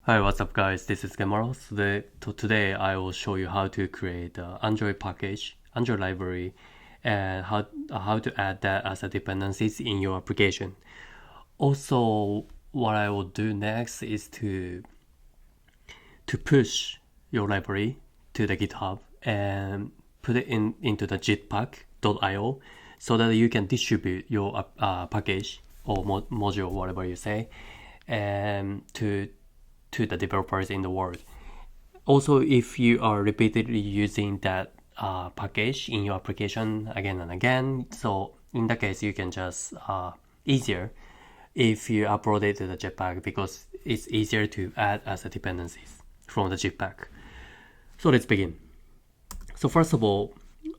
Hi, what's up guys, this is Gemaro. Today I will show you how to create an Android package, Android library, and how to add that as a dependencies in your application. Also, what I will do next is to push your library to the GitHub and put it into the Jitpack.io so that you can distribute your package or module, whatever you say, and to the developers in the world. Also, if you are repeatedly using that package in your application again and again, so in that case you can just easier if you upload it to the Jetpack, because it's easier to add as a dependencies from the Jetpack. So let's begin. So first of all,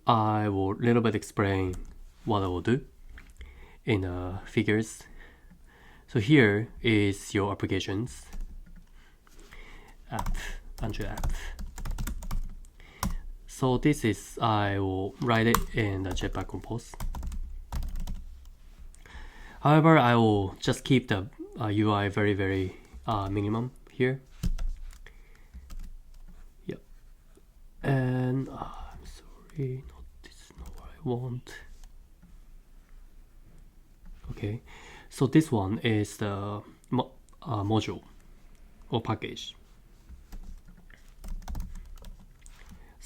I will little bit explain what I will do in figures. So here is your applications app, Android app. So this is, I will write it in the Jetpack compose. However, I will just keep the UI very minimum here. Yep. And I'm sorry, this is not what I want. Okay, so this one is the module or package.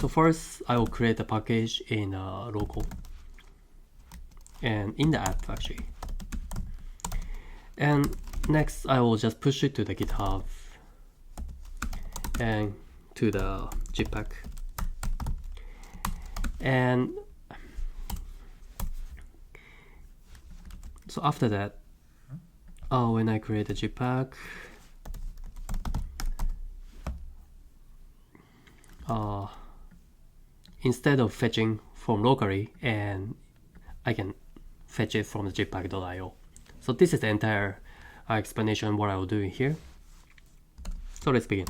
So first, I will create a package in local and in the app actually. And next, I will just push it to the GitHub and to the Jitpack. And so after that, when I create a Jitpack, instead of fetching from locally, and I can fetch it from the Jitpack.io. So this is the entire explanation what I will do here. So let's begin.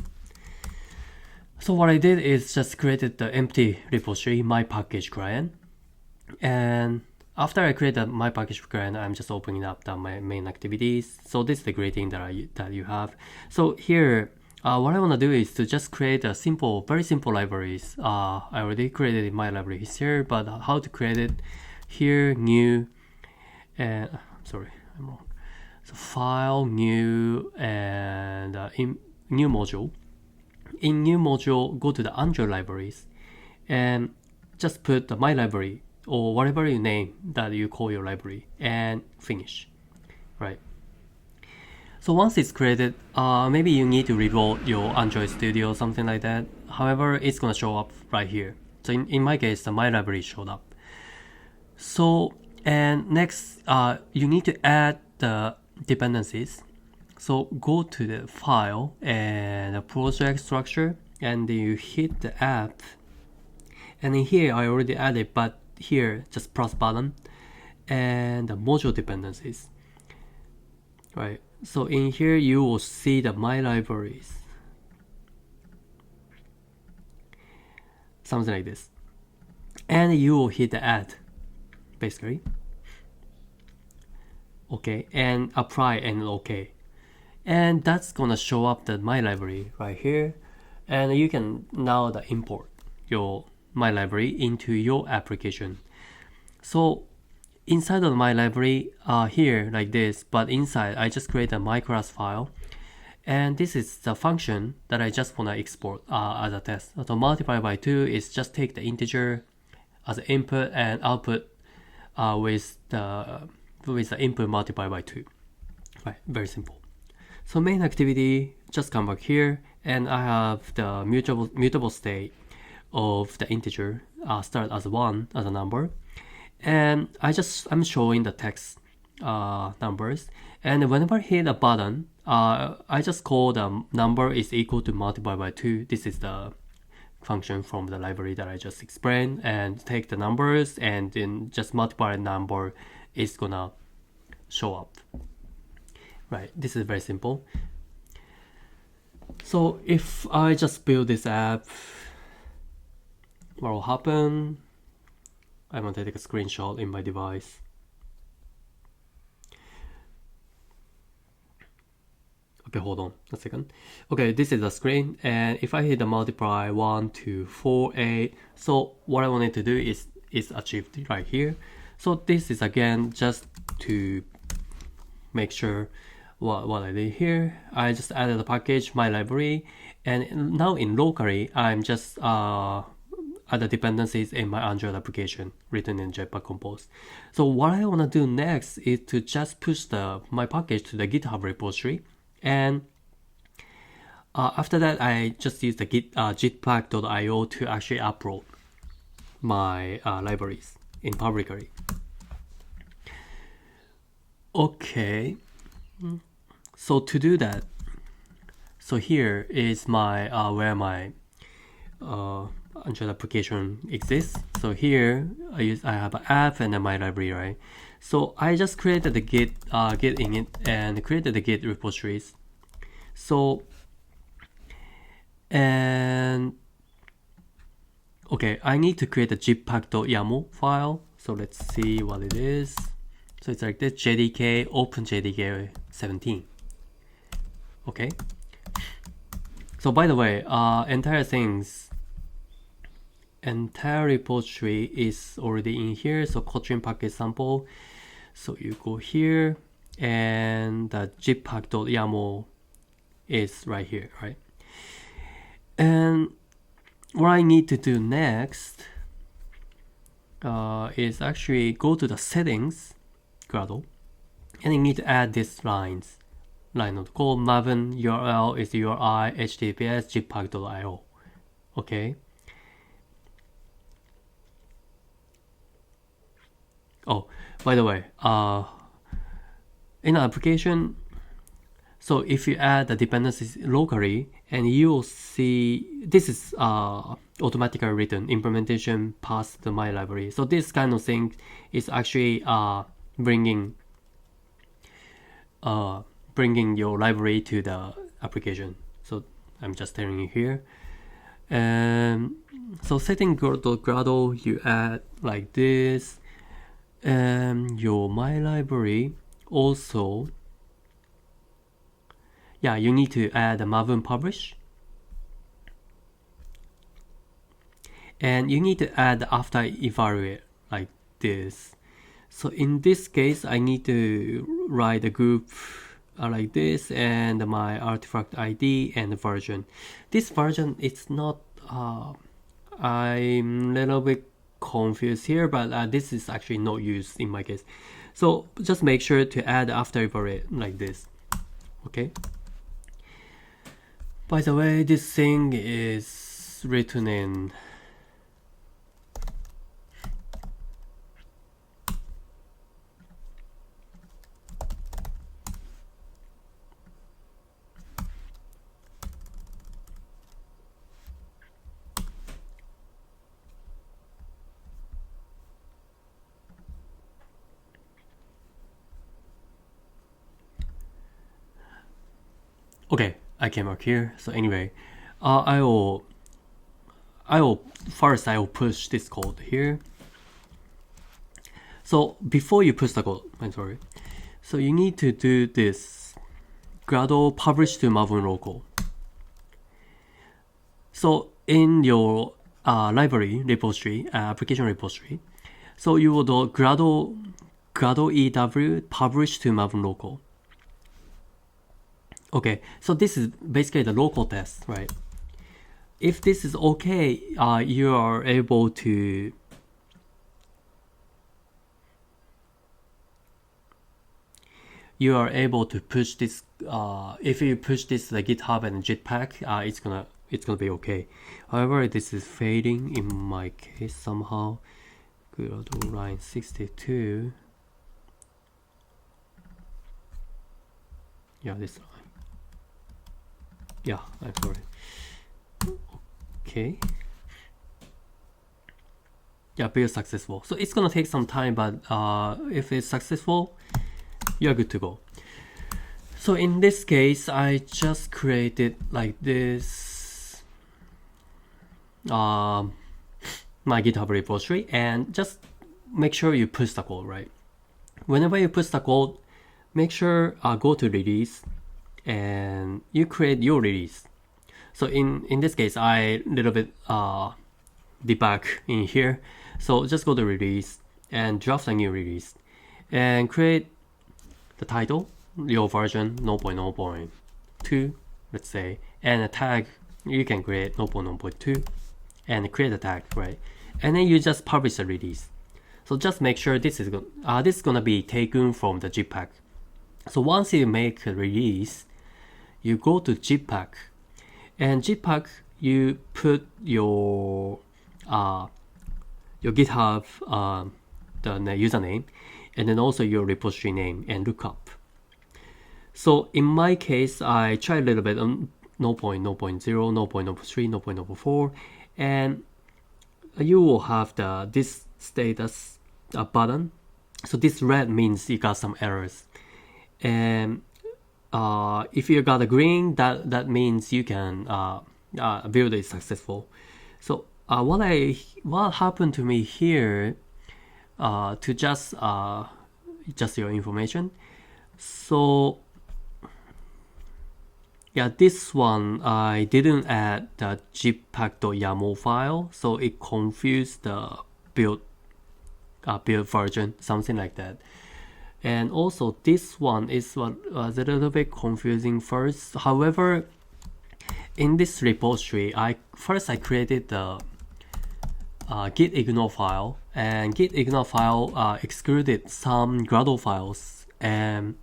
So what I did is just created the empty repository, my package client. And after I created my package client, I'm just opening up my main activities. So this is the greeting that you have. So here, what I want to do is to just create a very simple libraries. I already created my library here, but how to create it here, new, and sorry, I'm wrong. So file, new, and in new module. In new module, go to the Android libraries and just put the my library or whatever you name that you call your library and finish, right? So once it's created, maybe you need to reload your Android Studio or something like that. However, it's gonna show up right here. So in my case, my library showed up. So, and next, you need to add the dependencies. So go to the file and the project structure, and then you hit the app. And in here, I already added, but here, just plus button and the module dependencies, right? So in here, you will see the my libraries, something like this, and you will hit the add, basically. Okay, and apply and okay, and that's gonna show up the my library right here, and you can now import your my library into your application. So inside of my library, here like this, but inside I just create a my class file, and this is the function that I just want to export as a test. So multiply by 2 is just take the integer as an input and output with the input multiplied by 2. Right, very simple. So main activity, just come back here, and I have the mutable state of the integer start as 1 as a number, and I'm showing the text numbers, and whenever I hit a button, I just call the number is equal to multiply by 2. This is the function from the library that I just explained, and take the numbers and then just multiply the number is gonna show up. Right, this is very simple. So if I just build this app, what will happen? I'm going to take a screenshot in my device. Okay, hold on a second. Okay, this is the screen, and if I hit the multiply 1, 2, 4, 8, so what I wanted to do is achieved right here. So this is again just to make sure what I did here. I just added a package, my library, and now in locally, I'm just add the dependencies in my Android application written in Jetpack Compose. So what I want to do next is to just push my package to the GitHub repository, and after that I just use the Jitpack.io to actually upload my libraries in publicly. Okay, so to do that, so here is my where my Android application exists. So here I have an app and then my library, right? So I just created the git init and created the git repositories. So and okay, I need to create a jitpack.yaml file. So let's see what it is. So it's like this: JDK open JDK 17. Okay. So by the way, entire repository is already in here. So Kotlin package sample. So you go here, and the jitpack.yaml is right here, right? And what I need to do next is actually go to the settings, Gradle, and I need to add these lines. Line of code, Maven URL is URI https jitpack.io. Okay. Oh, by the way, in an application, so if you add the dependencies locally, and you'll see this is automatically written implementation past my library. So this kind of thing is actually bringing your library to the application. So I'm just telling you here. So setting Gradle, you add like this. Your my library also, yeah, you need to add a Maven publish, and you need to add after evaluate like this. So in this case, I need to write a group like this, and my artifact ID and the version. This version, it's not I'm a little bit confused here, but this is actually not used in my case. So just make sure to add after evaluate like this. Okay. By the way, this thing is written in okay, I came up here. So anyway, I will first push this code here. So before you push the code, I'm sorry. So you need to do this Gradle publish to Maven local. So in your library repository, application repository, so you will do Gradle EW publish to Maven local. Okay, so this is basically the local test, right? If this is okay, you are able to push this. If you push this to the GitHub and Jetpack, it's gonna be okay. However, this is fading in my case somehow. Gradle line 62. Yeah, this line. Yeah, I'm sorry. Okay. Yeah, build successful. So it's gonna take some time, but if it's successful, you're good to go. So in this case, I just created like this my GitHub repository, and just make sure you push the code, right? Whenever you push the code, make sure go to release and you create your release. So in this case, I little bit debug in here. So just go to release and draft a new release and create the title, your version 0.0.2, let's say, and a tag. You can create 0.0.2 and create a tag, right? And then you just publish the release. So just make sure this is gonna be taken from the Jitpack. So once you make a release, you go to Jitpack, and Jitpack you put your GitHub the username, and then also your repository name and lookup. So in my case, I tried a little bit on 0.0.0, 0.03, 0.04, and you will have this status button. So this red means you got some errors, and if you got a green, that means you can build it successful. So what happened to me here, to just your information. So yeah, this one I didn't add the jitpack.yaml file, so it confused the build version, something like that. And also this one is what was a little bit confusing first. However, in this repository, I created the git ignore file, and git ignore file excluded some Gradle files, and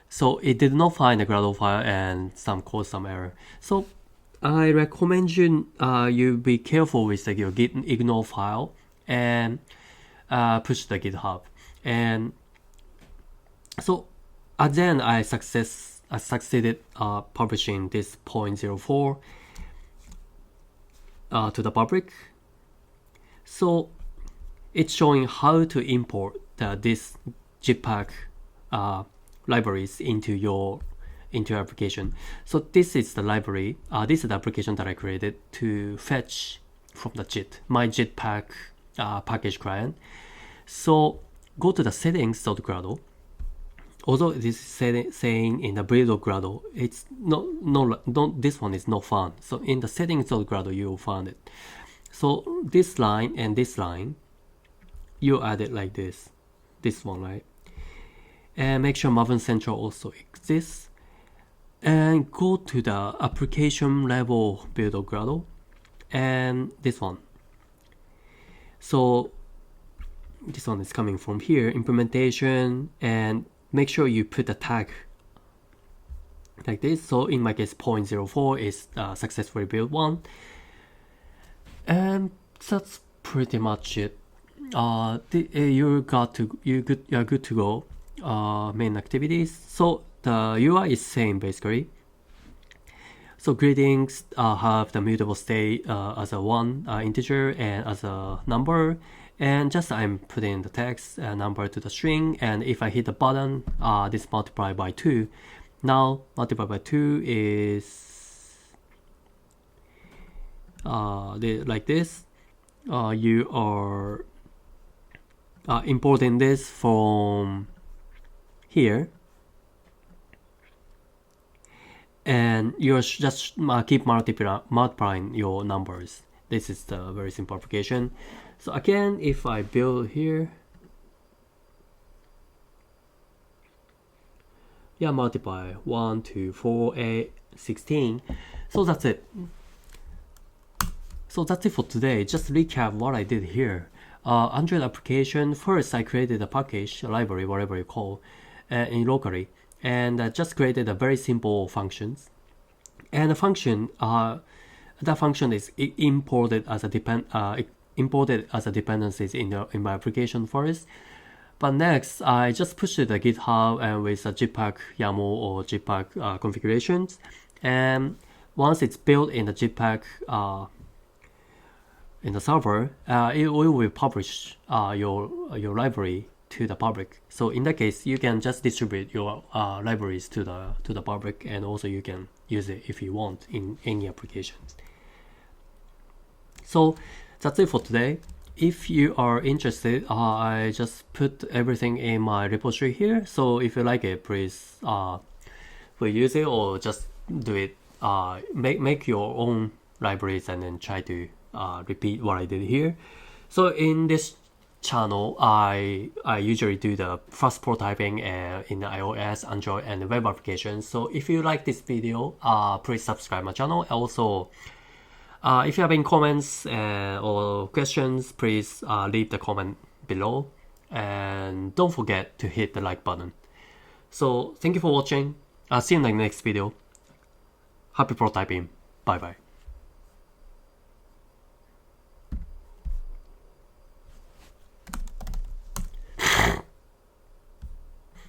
so it did not find the Gradle file and caused some error. So I recommend you be careful with your git ignore file and push the GitHub. And so at the end, I succeeded publishing this 0.04 to the public. So it's showing how to import this Jitpack libraries into your application. So this is the library. This is the application that I created to fetch from the Jit, my Jitpack package client. So go to the settings.gradle. Although it is saying in the build.gradle, it's this one is not found. So in the settings.gradle, you will find it. So this line and this line, you add it like this one, right? And make sure Maven Central also exists. And go to the application level build.gradle and this one. So this one is coming from here, implementation, and make sure you put a tag like this. So in my case, 0.04 is successfully built one. And that's pretty much it. You're good to go. Main activities. So the UI is same basically. So greetings have the mutable state as a 1 integer and as a number, and just I'm putting the text number to the string, and if I hit the button, this multiplied by 2. Now multiplied by 2 is like this. You are importing this from here, and you just keep multiplying your numbers. This is the very simple application. So again, if I build here, yeah, multiply 1, 2, 4, 8, 16. So that's it. So that's it for today. Just recap what I did here. Android application, first I created a package, a library, whatever you call, in locally, and just created a very simple functions. And the function, that function is imported as a dependencies in my application first. But next, I just pushed it to GitHub and with a Jitpack YAML or Jitpack configurations. And once it's built in the Jitpack in the server, it will publish your library to the public. So in that case, you can just distribute your libraries to the public, and also you can use it if you want in any applications. So that's it for today. If you are interested, I just put everything in my repository here. So if you like it, please will use it, or just do it, make your own libraries and then try to repeat what I did here. So in this channel, I usually do the fast prototyping in iOS, Android, and web applications. So if you like this video, please subscribe my channel. Also, if you have any comments or questions, please leave the comment below, and don't forget to hit the like button. So thank you for watching. See you in the next video. Happy prototyping. Bye bye.